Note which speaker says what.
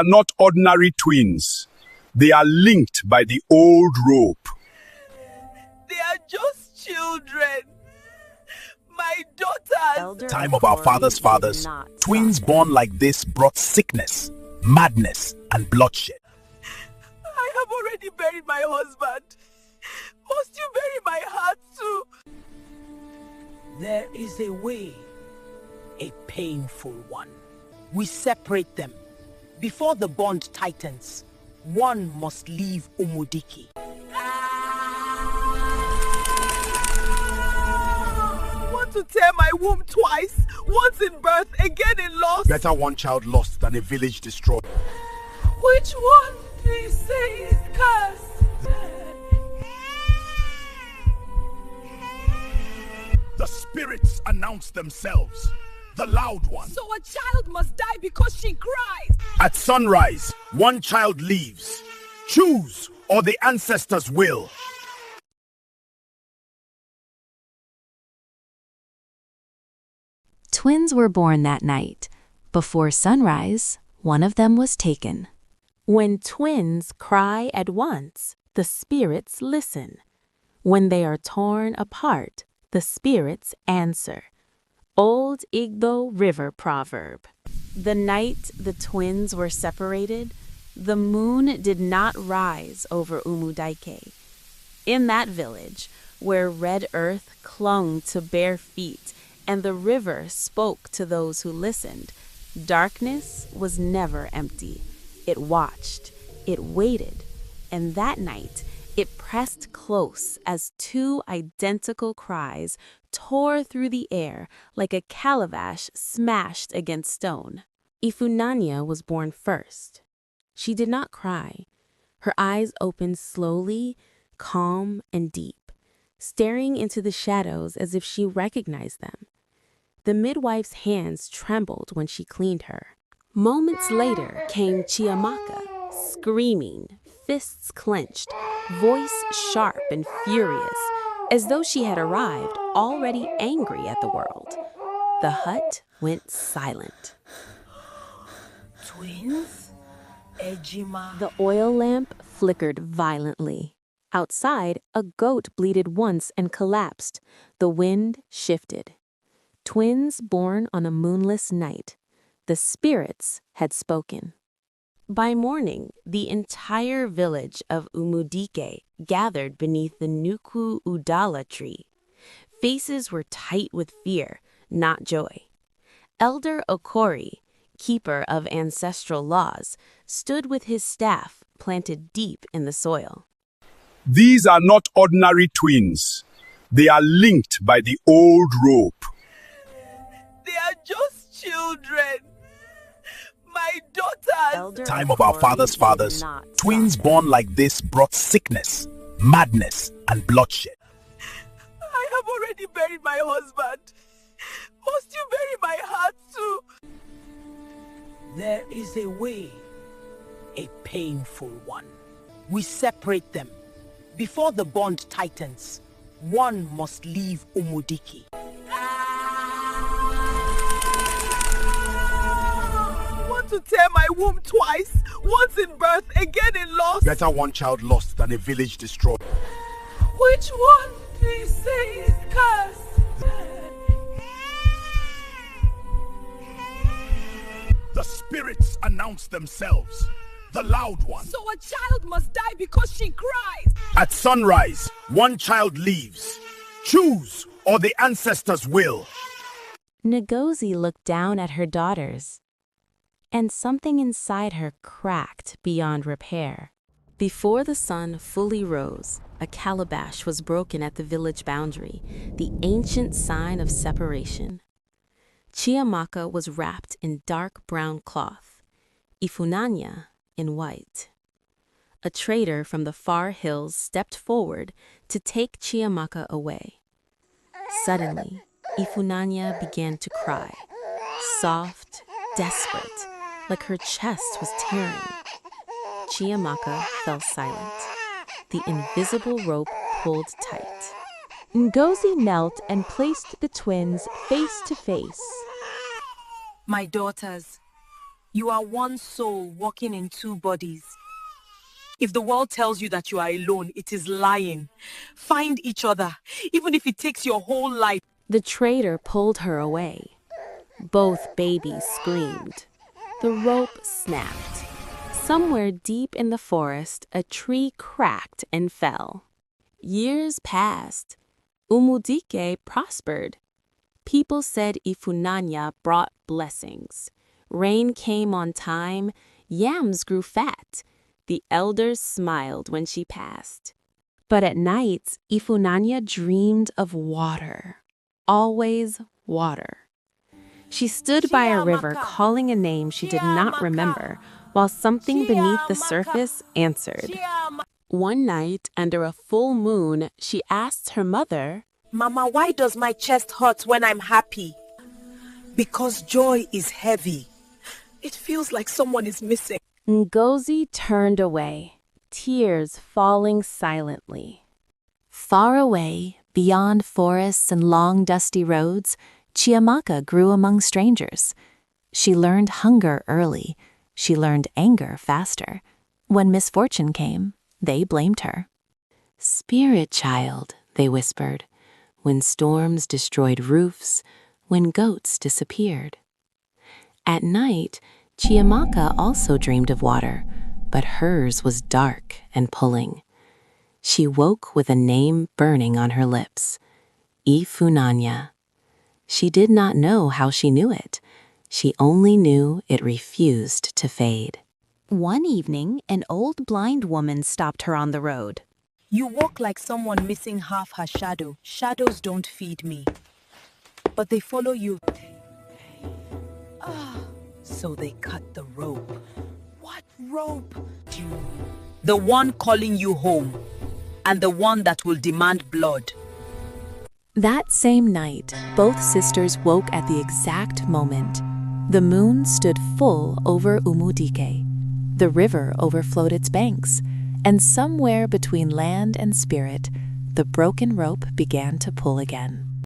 Speaker 1: Are not ordinary twins. They are linked by the old rope.
Speaker 2: They are just children. My daughters.
Speaker 1: Time of our fathers' fathers, twins born like this brought sickness, madness, and bloodshed.
Speaker 2: I have already buried my husband. Must you bury my heart too? There is a way, a painful one. We separate them. Before the bond tightens, one must leave Umudiki. Want to tear my womb twice, once in birth, again in loss?
Speaker 1: Better one child lost than a village destroyed.
Speaker 2: Which one do you say is cursed?
Speaker 1: The spirits announce themselves. The loud one.
Speaker 2: So a child must die because she cries.
Speaker 1: At sunrise, one child leaves. Choose, or the ancestors will.
Speaker 3: Twins were born that night. Before sunrise, one of them was taken.
Speaker 4: When twins cry at once, the spirits listen. When they are torn apart, the spirits answer. Old Igbo River proverb. The night the twins were separated, the moon did not rise over Umudaike. In that village, where red earth clung to bare feet and the river spoke to those who listened, darkness was never empty. It watched, it waited, and that night it pressed close as two identical cries tore through the air like a calabash smashed against stone. Ifunanya was born first. She did not cry. Her eyes opened slowly, calm and deep, staring into the shadows as if she recognized them. The midwife's hands trembled when she cleaned her. Moments later came Chiamaka, screaming, fists clenched, voice sharp and furious, as though she had arrived already angry at the world. The hut went silent.
Speaker 2: Twins? Ejima.
Speaker 4: The oil lamp flickered violently. Outside, a goat bleated once and collapsed. The wind shifted. Twins born on a moonless night. The spirits had spoken. By morning, the entire village of Umudike gathered beneath the Nuku Udala tree. Faces were tight with fear, not joy. Elder Okori, keeper of ancestral laws, stood with his staff planted deep in the soil.
Speaker 1: These are not ordinary twins. They are linked by the old rope.
Speaker 2: They are just children. My daughters.
Speaker 1: Time of our fathers' fathers, twins born like this brought sickness, madness, and bloodshed.
Speaker 2: I have already buried my husband. Must you bury my heart too? There is a way, a painful one. We separate them. Before the bond tightens, one must leave Umudiki. Want to tear my womb twice, once in birth, again in loss?
Speaker 1: Better one child lost than a village destroyed.
Speaker 2: Which one do you say is cursed?
Speaker 1: The spirits announce themselves. The loud one.
Speaker 2: So a child must die because she cries.
Speaker 1: At sunrise, one child leaves. Choose, or the ancestors will.
Speaker 4: Ngozi looked down at her daughters, and something inside her cracked beyond repair. Before the sun fully rose, a calabash was broken at the village boundary, the ancient sign of separation. Chiamaka was wrapped in dark brown cloth, Ifunanya in white. A trader from the far hills stepped forward to take Chiamaka away. Suddenly, Ifunanya began to cry, soft, desperate, like her chest was tearing. Chiamaka fell silent. The invisible rope pulled tight.
Speaker 5: Ngozi knelt and placed the twins face to face.
Speaker 2: My daughters, You are one soul walking in two bodies. If the world tells you that you are alone, it is lying. Find each other, even if it takes your whole life.
Speaker 4: The trader pulled her away. Both babies screamed. The rope snapped. Somewhere deep in the forest, a tree cracked and fell. Years passed. Umudike prospered. People said Ifunanya brought blessings. Rain came on time, yams grew fat. The elders smiled when she passed. But at nights, Ifunanya dreamed of water. Always water. She stood by a river calling a name she did not remember, while something beneath the surface answered. One night, under a full moon, she asked her mother,
Speaker 2: Mama, why does my chest hurt when I'm happy? Because joy is heavy. It feels like someone is missing.
Speaker 4: Ngozi turned away, tears falling silently.
Speaker 3: Far away, beyond forests and long dusty roads, Chiamaka grew among strangers. She learned hunger early. She learned anger faster. When misfortune came, they blamed her. "Spirit child," they whispered, when storms destroyed roofs, when goats disappeared. At night, Chiamaka also dreamed of water, but hers was dark and pulling. She woke with a name burning on her lips, Ifunanya. She did not know how she knew it. She only knew it refused to fade.
Speaker 5: One evening, an old blind woman stopped her on the road.
Speaker 2: You walk like someone missing half her shadow. Shadows don't feed me, but they follow you. So they cut the rope. What rope? The one calling you home, and the one that will demand blood.
Speaker 3: That same night, both sisters woke at the exact moment. The moon stood full over Umudike. The river overflowed its banks, and somewhere between land and spirit, the broken rope began to pull again.